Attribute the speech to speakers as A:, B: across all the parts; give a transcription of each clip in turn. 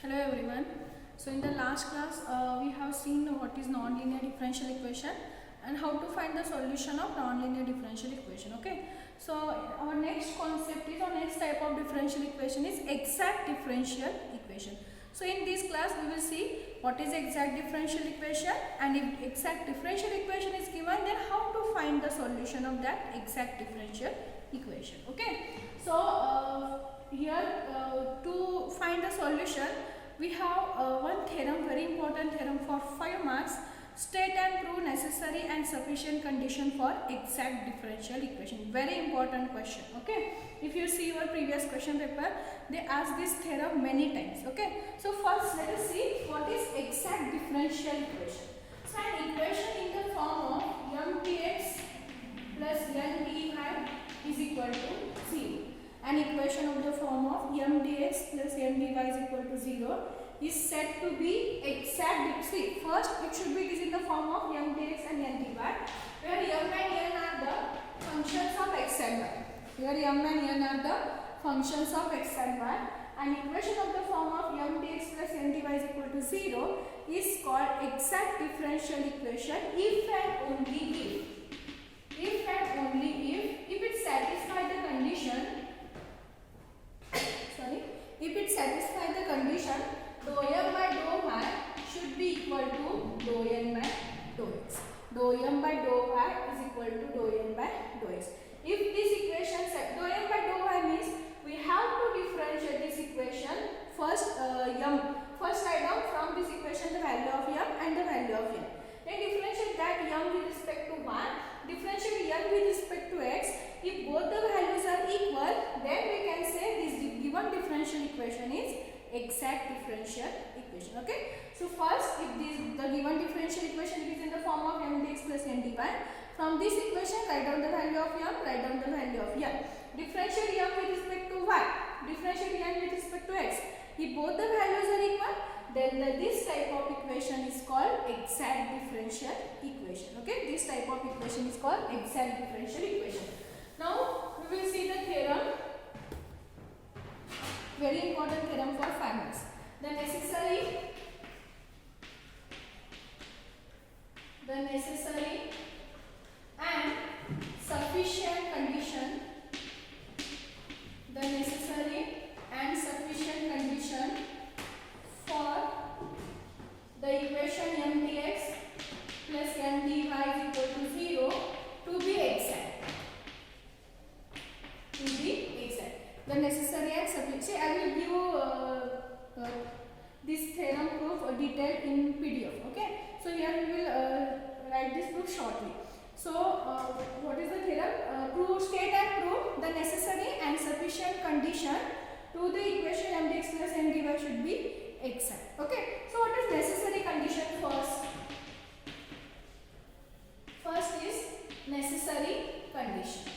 A: Hello everyone. So in the last class we have seen what is nonlinear differential equation and how to find the solution of nonlinear differential equation. Okay. So our next concept is, our next type of differential equation is exact differential equation. So in this class we will see what is exact differential equation, and if exact differential equation is given, then how to find the solution of that exact differential equation. Okay. So here to find the solution we have one theorem, very important theorem for 5 marks. State and prove necessary and sufficient condition for exact differential equation. Very important question. Okay, if you see your previous question paper, they ask this theorem many times. Okay, so first let us see what is exact differential equation. So an equation in the form of mdx plus ndy is equal to 0. An equation of the form of mdx plus mdy is equal to 0 is said to be exact. See, first it should be in the form of mdx and ndy, where m and n are the functions of x and y. Here m and n are the functions of x and y. An equation of the form of mdx plus ndy is equal to 0 is called exact differential equation if and only if it satisfies the condition. If it satisfies the condition dou m by dou y should be equal to dou n by dou x. Dou m by dou y is equal to dou n by dou x. If this equation dou m by dou y means we have to differentiate this equation. First write down from this equation the value of m and the value of n. Then differentiate that m with respect to y, differentiate n with respect to x. If both the values are equal, then we can say this given differential equation is exact differential equation. Okay. So first, if the given differential equation is in the form of mdx plus ndy, from this equation write down the value of m, write down the value of n. Differentiate m with respect to y, differentiate n with respect to x. If both the values are equal, then this type of equation is called exact differential equation. Okay, this type of equation is called exact differential equation. Now we will see the theorem, very important theorem for 5 marks. The necessary and sufficient condition, the necessary and sufficient condition for the equation mdx plus ndy is equal to 0 to be exact. The necessary and sufficient. See, I will give you this theorem proof detailed in PDF. Okay. So here we will write this proof shortly. So what is the theorem? State and prove the necessary and sufficient condition to the equation mdx plus ndy should be exact. Okay. So what is necessary condition first? First is necessary condition.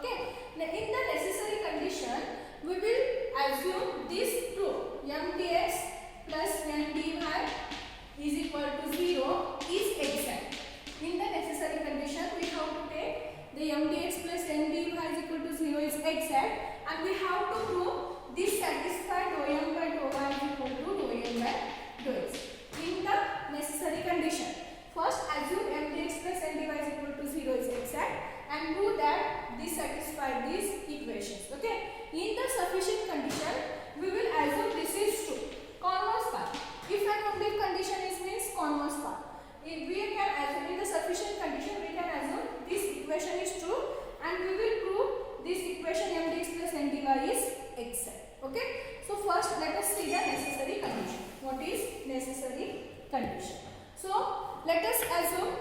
A: Okay. Now in the necessary condition, we will assume this true. mdx plus ndy is equal to 0 is exact. In the necessary condition, we have to take the mdx plus ndy is equal to 0 is exact, and we have to prove this satisfies dou m by dou y is equal to dou n by dou x. In the necessary condition, first assume mdx plus ndy is equal to 0 is exact and prove that this satisfies these equations. Okay. In the sufficient condition, we will assume this is true. Converse path. If and only if condition is means converse path. If we can assume in the sufficient condition, we can assume this equation is true and we will prove this equation mdx plus ndy is exact. Okay. So first let us see the necessary condition. What is necessary condition? So let us assume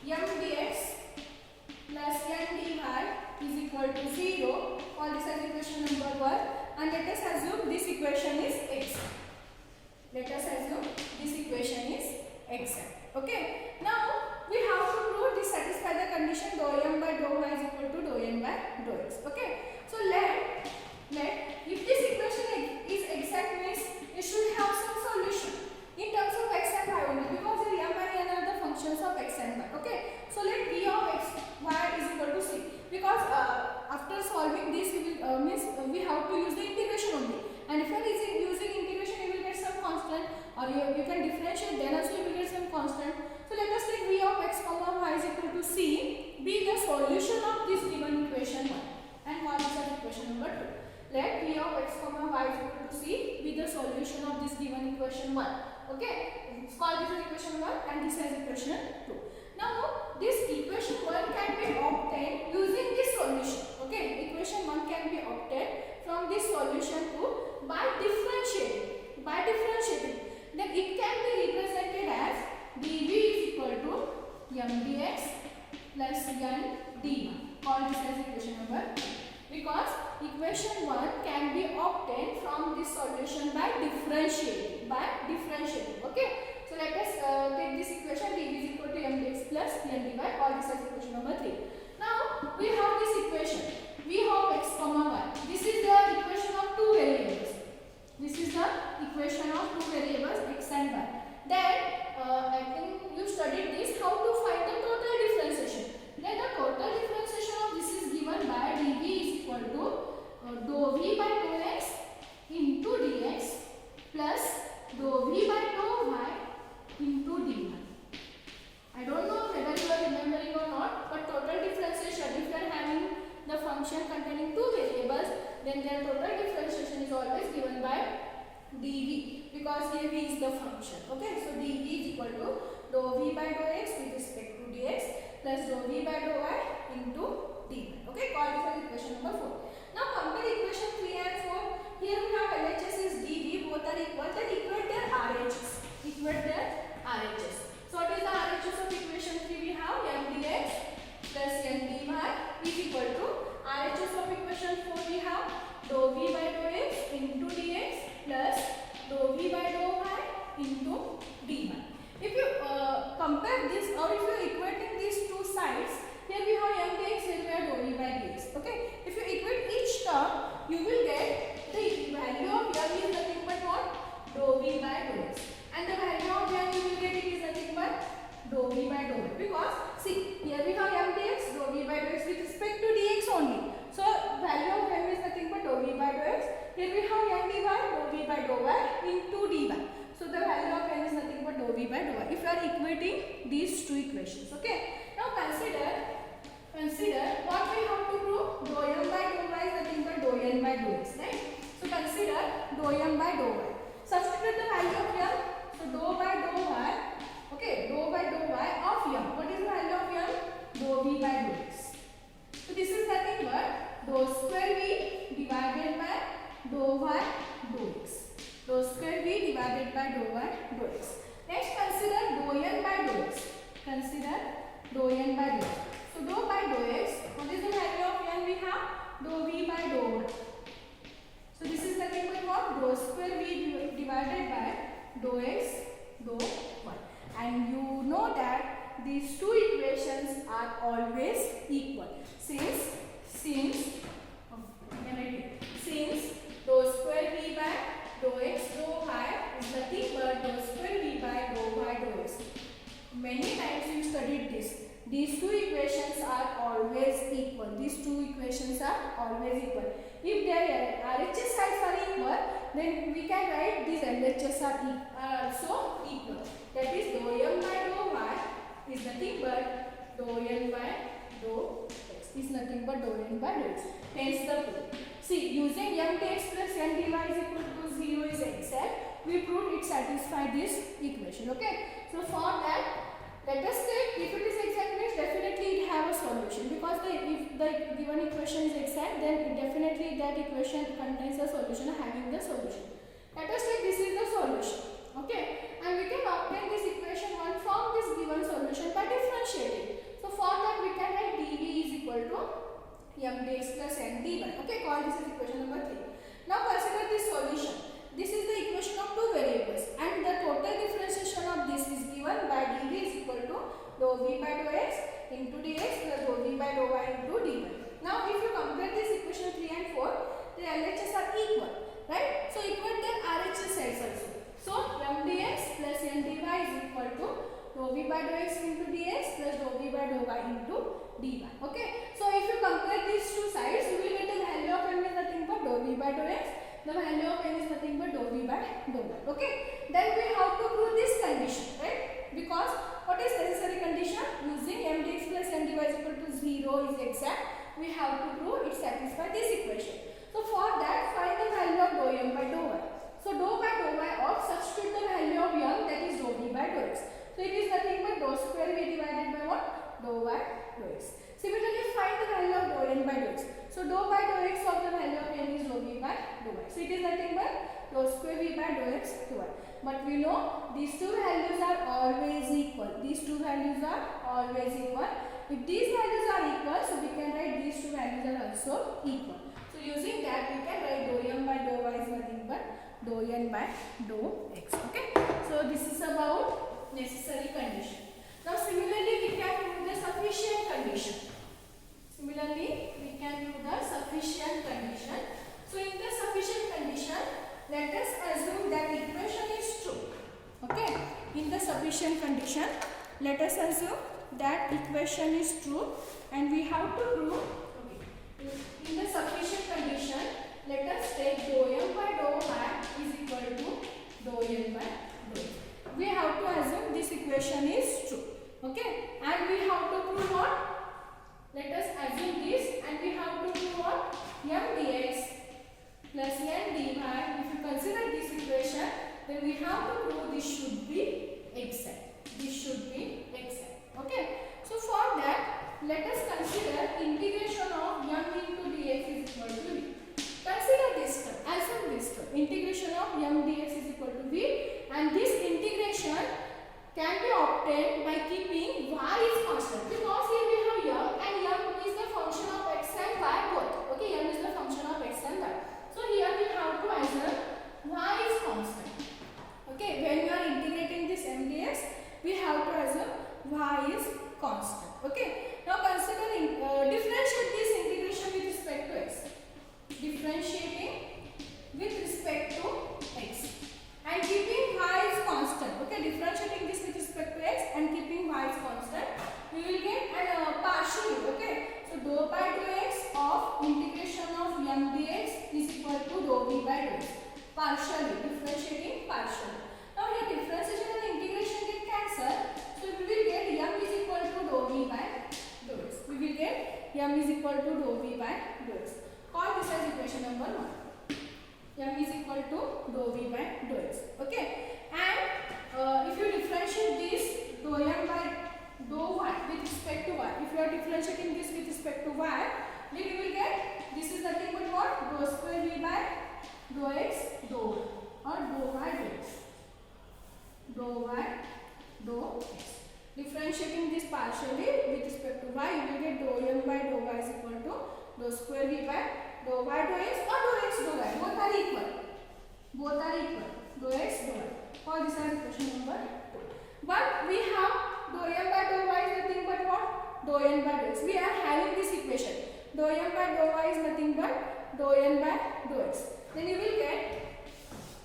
A: mdx plus ndy is equal to 0. Call this as equation number 1, and let us assume this equation is exact. Okay. Now we have to prove this satisfy the condition dou m by dou y is equal to dou n by dou x. Okay. So let if this equation is exact means it should have some solution in terms of x and y only, because the m and n are the functions of x and y. Okay. So let v of x y is equal to c, because after solving this we will we have to use the integration Let P of x comma y is equal to C be the solution of this given equation 1. Okay, it's called this as equation 1 and this as equation 2. Now this equation 1 can be obtained using this solution. Okay, equation 1 can be obtained from this solution 2 by differentiating. Then it can be represented as dv is equal to m dx plus n dy. Call this as equation number 3. Because equation 1 can be obtained from this solution by differentiating. Okay, so let us take this equation dv is equal to m dx plus n dy. Call this as equation number 3. Now we have this equation v of x comma y. This is the equation of two variables. X and y. Then I think you studied this, how to find the total differentiation. Then the total differentiation of this is given by dv is equal to dou v by dou x into dx plus dou v by dou y into dy. I don't know whether you are remembering or not, but total differentiation, if you are having the function containing two variables, then their total differentiation is always given by dv, because here v is the function. Okay, so dv is equal to dou v by dou x with respect to dx plus dou v by dou y into dy. Okay, call this as equation number 4. Now compare equation 3 and 4. Here we have LHS is dv, both are equal, then equate their RHS. So what is the RHS of equation 3? We have m dx plus n dy is equal to RHS of equation 4. We have dou v by dou x into dx plus dou v by dou y into dy. If you compare this, or if you are equating these two sides, here we have m dx, here we have dou v by dx. Okay, if you equate each term, you will get the value of m is nothing but what? Dou v by dou x, and the value of m you will get it is nothing but dou v by dou y. Because see, here we have m dx, dou v by dou x with respect to dx only. So value of m is nothing but dou v by dou x. Here we have m dy, dou v by dou y into dy. So the value of n is nothing but dou v by dou y. If you are equating these two equations, okay. Now consider what we have to prove. Dou m by dou y is nothing but dou n by dou x, right? So consider dou m by dou y. Substitute the value of m. So dou by dou y, okay, dou by dou y of m. What is the value of m? Dou v by dou x. So this is nothing but dou square v divided by dou y dou x. Dou square v divided by dou y dou x. Next consider dou n by dou x. So dou by dou x, what is the value of n? We have dou v by dou y. So this is nothing but what? Dou square v divided by dou x dou y. And you know that these two equations are always equal. Since dou square v by dou x dou y is nothing but dou square v by dou y dou x. Many times you studied this. These two equations are always equal. If their RHS sides are equal, then we can write these LHS are also equal. That is dou m by dou y is nothing but dou n by dou x. Hence the proof. See, using m dx plus n dy is equal to 0 is exact. We proved it satisfies this equation. Okay. So for that, let us take, if it is exact means definitely it have a solution, because if the given equation is exact, then definitely that equation contains a solution having the solution. Let us take this is the solution. Okay, and we can obtain this equation 1 from this given solution by differentiating. So for that we can write dv is equal to m dx plus n dy. Okay, call this as equation number 3. Now consider this solution. This is the equation of two variables, and the total differentiation of this is given by dv is equal to dou v by dou x into dx plus dou v by dou y into dy. Now if you compare this equation 3 and 4, the LHS are equal, right? So equate their RHS sides also. So m dx plus n dy is equal to dou v by dou x into dx plus dou v by dou y into dy. Okay, so if you compare these two sides, you will get the value of m is nothing but dou v by dou x. The value of n is nothing but dou v by dou y. Okay, then we have to prove this condition, right? Because what is necessary condition? Using m dx plus n dy is equal to 0 is exact. We have to prove it satisfies this equation. So for that, So it is nothing but dou square v by dou x dou y. But we know these two values are always equal. These two values are always equal. If these values are equal, so we can write these two values are also equal. So using that we can write dou m by dou y is nothing but dou n by dou x. Okay. So this is about necessary condition. Now similarly we can use the sufficient condition. Similarly we can use the sufficient condition. So in the sufficient condition, let us assume that equation is true. Okay. In the sufficient condition, let us assume that equation is true and we have to prove. Okay. In the sufficient condition, let us take dou m by dou y is equal to dou n by dou x. We have to assume this equation is true. Okay. And we have to prove what? Let us assume this and we have to prove what? M dx plus n dy. If you consider this equation, then we have to prove this should be exact. This should be exact. Okay. So for that, let us consider integration of m into dx is equal to v. Consider this term. Assume this term. Integration of m dx is equal to v, and this integration can be obtained by keeping y is constant, because here we have m and m is the function of x and y both. Okay, m is the function of x and y. So here we have to assume y is constant. Okay, when we are integrating this m dx, we have to assume y is constant. Okay, now consider differentiate this integration with respect to x. Differentiating with respect to x and keeping y is constant. Okay, differentiating this with respect to x and keeping y is constant, we will get an partially. Okay, so dou by dou x of integration of m dx is equal to dou v by dou x. Partially, differentiating partially. Now here differentiation and integration get cancelled, so we will get m is equal to dou v by dou x. We will get m is equal to dou v by dou x. Call this as equation number 1. M is equal to dou v by dou x. Okay, and if you differentiate this dou m by dou y with respect to y, if you are differentiating this with respect to y, then you will get this is nothing but what? Dou square v by dou x dou y, or dou y dou x. Dou y dou x. Differentiating this partially with respect to y, you will get dou m by dou y is equal to dou square v by dou y dou x, or dou x dou y. Both are equal. Both are equal. Dou x dou y. Or this is equation number 2. But we have dou m by dou y is nothing but what? Dou n by dou x. We are having this equation. Dou m by dou y is nothing but dou n by dou x. Then you will get,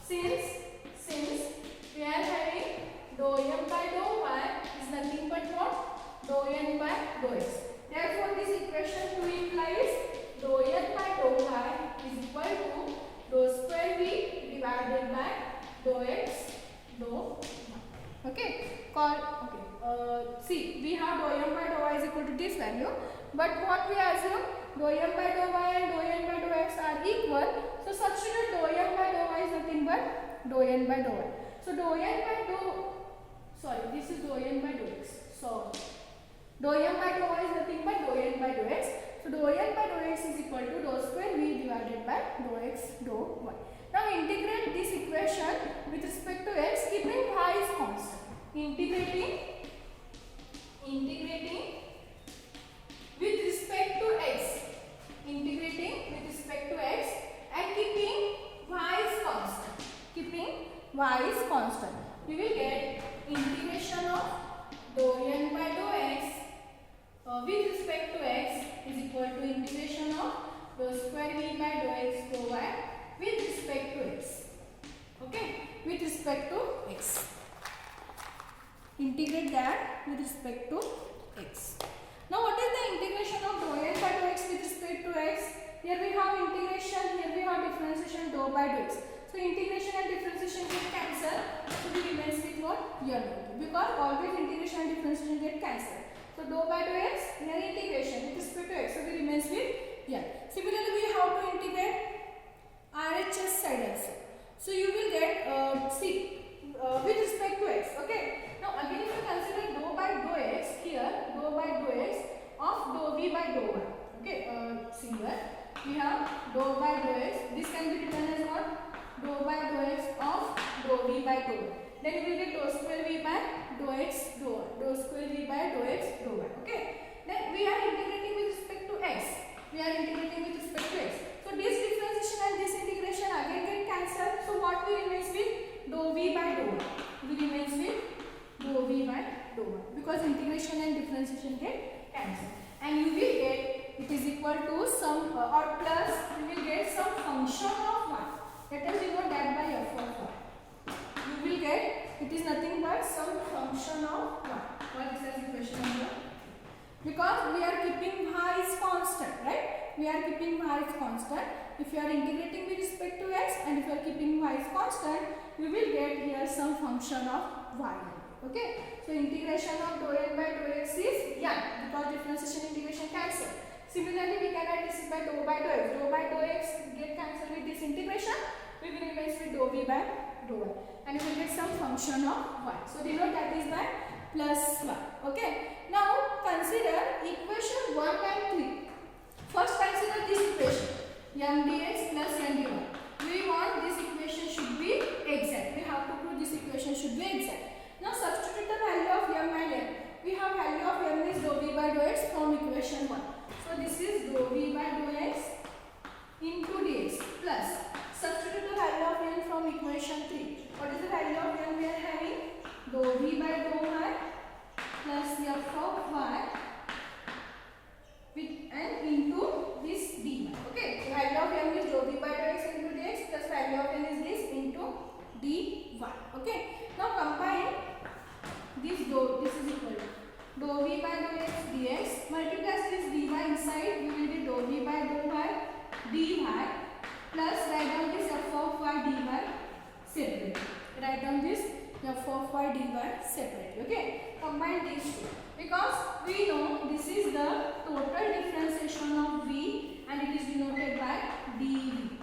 A: since we are having dou m by dou y is nothing but what? Dou n by dou x. Therefore, this equation 2 implies dou n by dou y is equal to dou square v divided by dou x dou y. Okay. See, we have dou m by dou y is equal to this value, but what we assume, dou m by dou y and dou n by dou x are equal. So substitute dou m by dou y is nothing but dou n by dou y. So this is dou n by dou x. So dou m by dou y is nothing but dou n by dou x. So dou n by dou x is equal to dou square v divided by dou x dou y. Now integrate this equation with respect to x, keeping y is constant. Integrating with respect to x. Integrating with respect to x and keeping y is constant. Keeping y is constant. We will get integration of dou n by dou x with respect to x is equal to integration of dou square v by dou x dou y with respect to x. Okay, with respect to x. Integrate that with respect to x. Now what is the integration of dou n by dou x with respect to x? Here we have integration, here we have differentiation dou by dou x. So integration and differentiation get cancelled. So we remains with what? Here only. Because always integration and differentiation get cancelled. So dou by dou x, here integration with respect to x. So we remains with here. Similarly, we have to integrate RHS side also. So you will get with respect to x. Okay. Now again, if you consider dou by dou x, here dou by dou x of dou v by dou y. Okay. See here we have dou by dou x. This can be written as what? differentiation get cancelled, and you will get it is equal to some or plus you will get some function of y. Let us denote that by f of y. You will get it is nothing but some function of y. What is the equation number? Because we are keeping y is constant, right? We are keeping y is constant. If you are integrating with respect to x and if you are keeping y is constant, you will get here some function of y. Okay? So integration of dou n by dou x is n because differentiation integration cancel. Similarly, we can write this by dou by dou x. Dou by dou x get cancelled with this integration. We will remain with dou v by dou y, and we will get some function of y. So denote that is by plus y. Okay? Now consider equation 1 and 3. First consider this equation m dx plus n dy. We want this equation should be exact. We have to prove this equation should be exact. Now substitute the value of m and n. We have value of m is dou v by dou x from equation 1. So this is dou v by dou x into dx plus substitute the value of n from equation 3. What is the value of n we are having? Dou v by dou y plus f of y with n into this dy. Okay, the value of m is dou v by dou x into dx plus value of n is this into dy. Okay, now combine this this is equal to dou v by dou x dx multiplies this dy inside, we will get dou v by dou y dy plus write down this f of y dy separately. Write down this f of y dy separately. Okay, combine these two because we know this is the total differentiation of v and it is denoted by dv.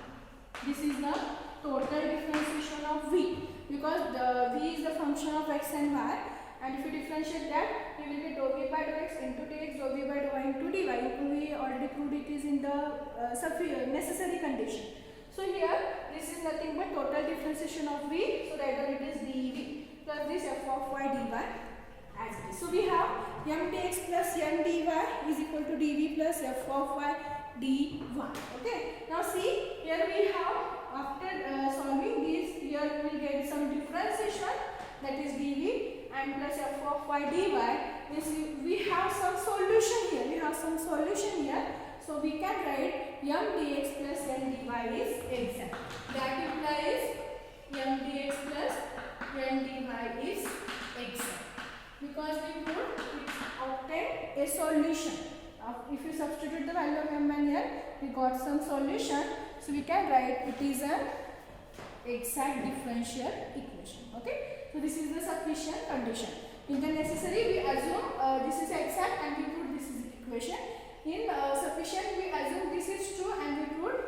A: This is the total differentiation of v because the v is the function of x and y, and if you differentiate that you will get dou v by dou x into dx, dou v by dou y into dy. We already proved it is in the necessary condition. So here this is nothing but total differentiation of v, so write down it is dv plus this f of y dy as it is. So we have m dx plus n dy is equal to dv plus f of y dy. Okay, now see here we have after solving this, here we will get some differentiation, that is dv and plus f of y dy. Means we have some solution here. We have some solution here. So we can write m dx plus n dy is exact. That implies m dx plus n dy is exact because we could obtain a solution. If you substitute the value of m and here, we got some solution. So we can write it is an exact differential equation. Okay. So this is the sufficient condition. In the necessary, we assume this is exact and we prove this is equation. In sufficient, we assume this is true and we prove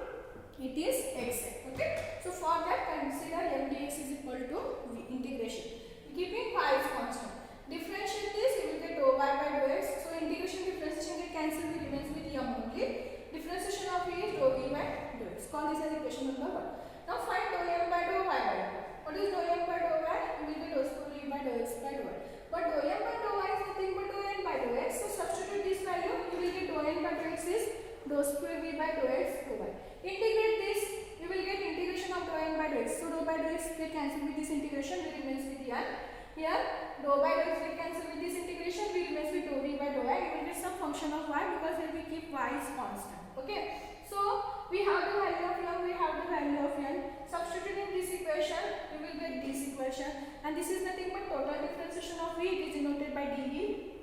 A: it is exact. Okay. So for that, consider m dx is equal to v integration. Keeping y is constant. Differentiate this, you will get dou y by dou x. So integration differentiation get cancelled, we remains with m only. Differentiation of v is dou v by dou x. Call this as equation number 1. Now find dou m by dou y by dou. What is dou m by dou y? You will get dou square v by dou x by dou y. But dou m by dou y is nothing but dou n by dou x. So substitute this value, you will get dou n by dou x is dou square v by dou x dou y. Integrate this, you will get integration of dou n by dou x. So dou by dou x get cancelled with this integration, we remains with n. Here dou by dou x get cancelled with this integration, we remains with dou v by dou y. You will get some function of y because here we keep y is constant. Okay. So we have the value of m, we have the value of n. Substituting this equation, you will get this equation, and this is nothing but total differentiation of v. It is denoted by dv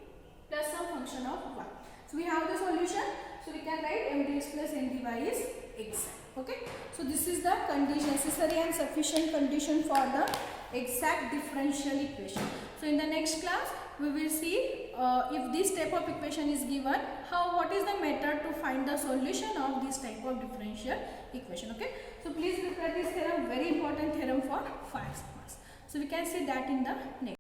A: plus some function of y. So we have the solution. So we can write m dx plus n dy is exact. Okay. So this is the condition, necessary and sufficient condition for the exact differential equation. So in the next class we will see if this type of equation is given, what is the method to find the solution of this type of differential equation. Okay. So please prepare this theorem, very important theorem for 5 marks. So we can see that in the next.